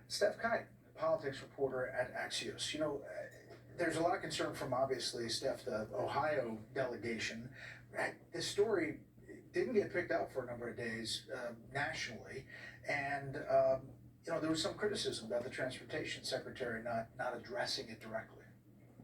Steph Kite, politics reporter at Axios. There's a lot of concern from obviously Steph, the Ohio delegation. This story didn't get picked up for a number of days nationally, and there was some criticism about the transportation secretary not addressing it directly.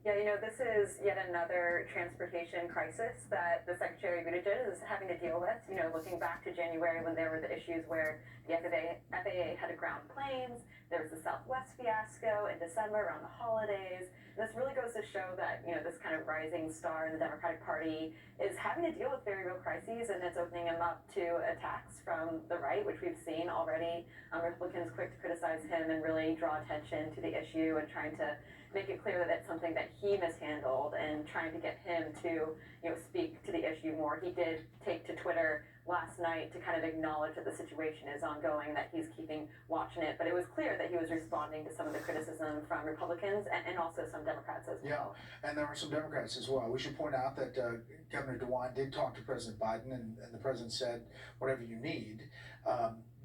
Yeah, this is yet another transportation crisis that the Secretary Buttigieg is having to deal with. Looking back to January when there were the issues where the FAA had to ground planes, there was the Southwest fiasco in December around the holidays. This really goes to show that, this kind of rising star in the Democratic Party is having to deal with very real crises, and it's opening him up to attacks from the right, which we've seen already. Republicans quick to criticize him and really draw attention to the issue and trying to make it clear that it's something that he mishandled and trying to get him to, speak to the issue more. He did take to Twitter last night to kind of acknowledge that the situation is ongoing, that he's keeping watching it. But it was clear that he was responding to some of the criticism from Republicans and also some Democrats as well. Yeah, and there were some Democrats as well. We should point out that Governor DeWine did talk to President Biden, and the president said, whatever you need.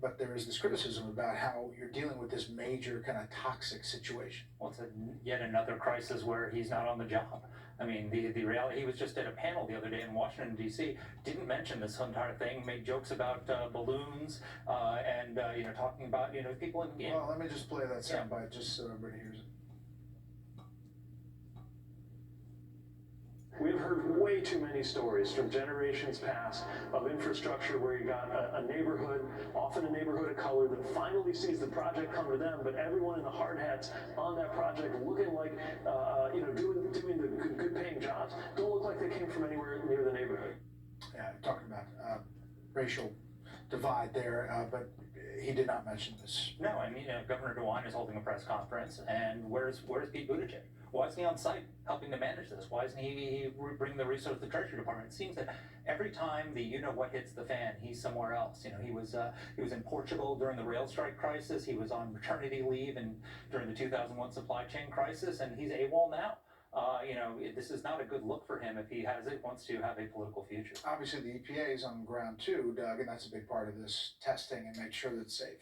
But there is this criticism about how you're dealing with this major kind of toxic situation. Well, it's yet another crisis where he's not on the job. I mean, the reality, he was just at a panel the other day in Washington, D.C., didn't mention this entire thing, made jokes about balloons and talking about, people in... Well, let me just play that soundbite just so everybody hears it. We've heard way too many stories from generations past of infrastructure where you got a neighborhood, often a neighborhood of color, that finally sees the project come to them, but everyone in the hard hats on that project looking like, doing the good paying jobs, don't look like they came from anywhere near the neighborhood. Yeah, talking about racial divide there, but he did not mention this. No, I mean, Governor DeWine is holding a press conference, and where's Pete Buttigieg? Why isn't he on site helping to manage this? Why isn't he bringing the resource to the Treasury Department? It seems that every time the what hits the fan, he's somewhere else. He was in Portugal during the rail strike crisis. He was on maternity leave and during the 2001 supply chain crisis, and he's AWOL now. This is not a good look for him if he wants to have a political future. Obviously, the EPA is on the ground too, Doug, and that's a big part of this testing and make sure that it's safe.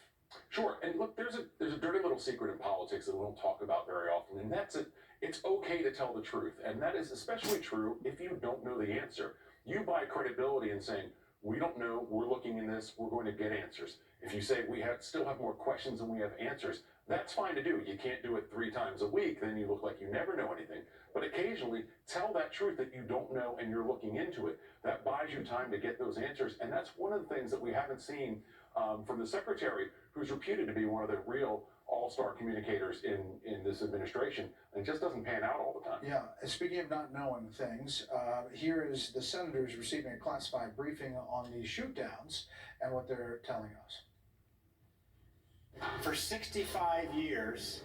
Sure, and look, there's a dirty little secret in politics that we don't talk about very often, and that's it. It's okay to tell the truth, and that is especially true if you don't know the answer. You buy credibility in saying, we don't know, we're looking in this, we're going to get answers. If you say we still have more questions than we have answers, that's fine to do. You can't do it 3 times a week, then you look like you never know anything. But occasionally, tell that truth that you don't know and you're looking into it. That buys you time to get those answers, and that's one of the things that we haven't seen from the secretary, who's reputed to be one of the real all-star communicators in this administration, and just doesn't pan out all the time. Yeah, and speaking of not knowing things, here is the senators receiving a classified briefing on the shoot-downs and what they're telling us. For 65 years,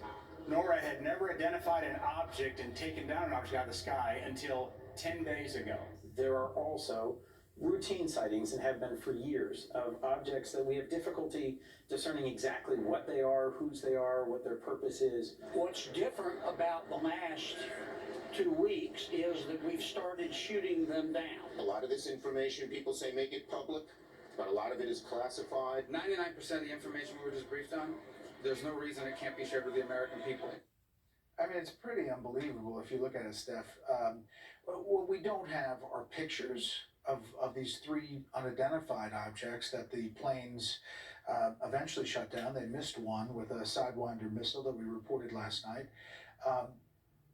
NORAD had never identified an object and taken down an object out of the sky until 10 days ago. There are also routine sightings, and have been for years, of objects that we have difficulty discerning exactly what they are, whose they are, what their purpose is. What's different about the last 2 weeks is that we've started shooting them down. A lot of this information, people say make it public, but a lot of it is classified. 99% of the information we were just briefed on, there's no reason it can't be shared with the American people. I mean, it's pretty unbelievable if you look at it, Steph. What we don't have are pictures of these 3 unidentified objects that the planes eventually shut down. They missed one with a Sidewinder missile that we reported last night.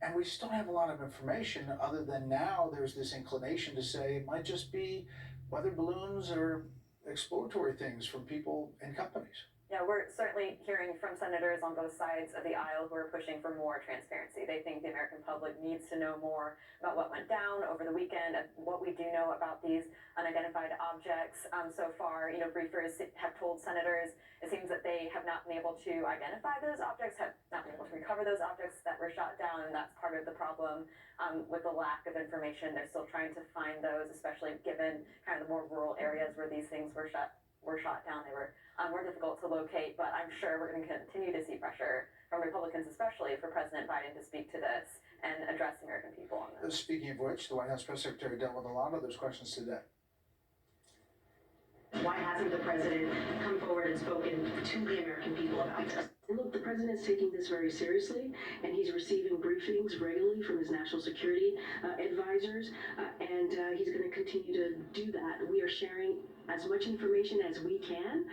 And we just don't have a lot of information other than now there's this inclination to say it might just be weather balloons or exploratory things from people and companies. Yeah, we're certainly hearing from senators on both sides of the aisle who are pushing for more transparency. They think the American public needs to know more about what went down over the weekend and what we do know about these unidentified objects. So far, briefers have told senators it seems that they have not been able to identify those objects, have not been able to recover those objects that were shot down, and that's part of the problem with the lack of information. They're still trying to find those, especially given kind of the more rural areas where these things were shot down. They were more difficult to locate, but I'm sure we're going to continue to see pressure from Republicans, especially for President Biden to speak to this and address the American people on this. Speaking of which, the White House press secretary dealt with a lot of those questions today. Why hasn't the president come forward and spoken to the American people about this? Look, the president's taking this very seriously, and he's receiving briefings regularly from his national security advisors, and he's going to continue to do that. We are sharing as much information as we can,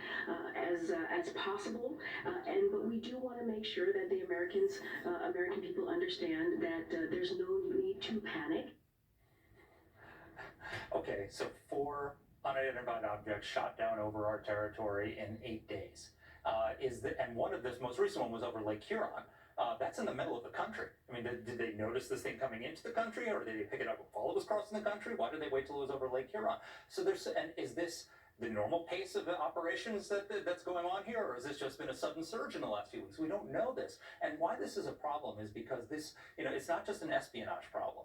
as possible, but we do want to make sure that the American people understand that there's no need to panic. Okay, so 4 unidentified objects shot down over our territory in 8 days. And one of this most recent one was over Lake Huron. That's in the middle of the country. I mean, did they notice this thing coming into the country, or did they pick it up while it was crossing the country? Why did they wait till it was over Lake Huron? So and is this the normal pace of operations that's going on here, or has this just been a sudden surge in the last few weeks? We don't know this. And why this is a problem is because this, it's not just an espionage problem.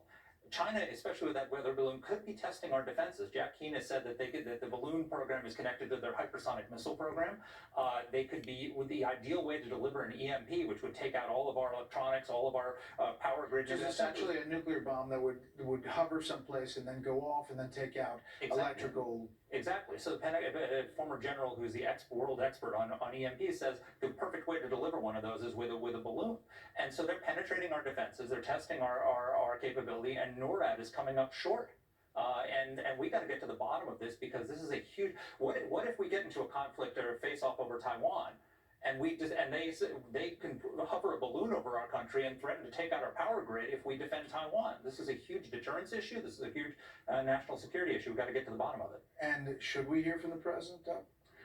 China, especially with that weather balloon, could be testing our defenses. Jack Keane has said that that the balloon program is connected to their hypersonic missile program. They could be with the ideal way to deliver an EMP, which would take out all of our electronics, all of our power grids. Just essentially a nuclear bomb that would hover someplace and then go off and then take out electrical. Exactly. So a former general who's the world expert on EMP says the perfect way to deliver one of those is with a balloon. And so they're penetrating our defenses, they're testing our capability, and NORAD is coming up short. And we got to get to the bottom of this, because this is a huge. What if we get into a conflict or a face-off over Taiwan, and they can hover a balloon over our country and threaten to take out our power grid if we defend Taiwan? This is a huge deterrence issue. This is a huge national security issue. We've got to get to the bottom of it. And should we hear from the president, Doug?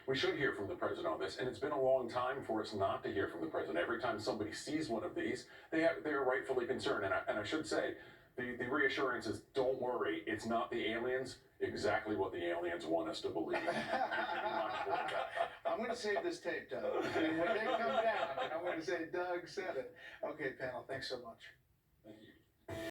We should hear from the president on this, and it's been a long time for us not to hear from the president. Every time somebody sees one of these, they are rightfully concerned. And I should say, the reassurance is, don't worry, it's not the aliens. Exactly what the aliens want us to believe. I'm going to save this tape, Doug. And when they come down, I'm going to say, Doug said it. Okay, panel, thanks so much. Thank you.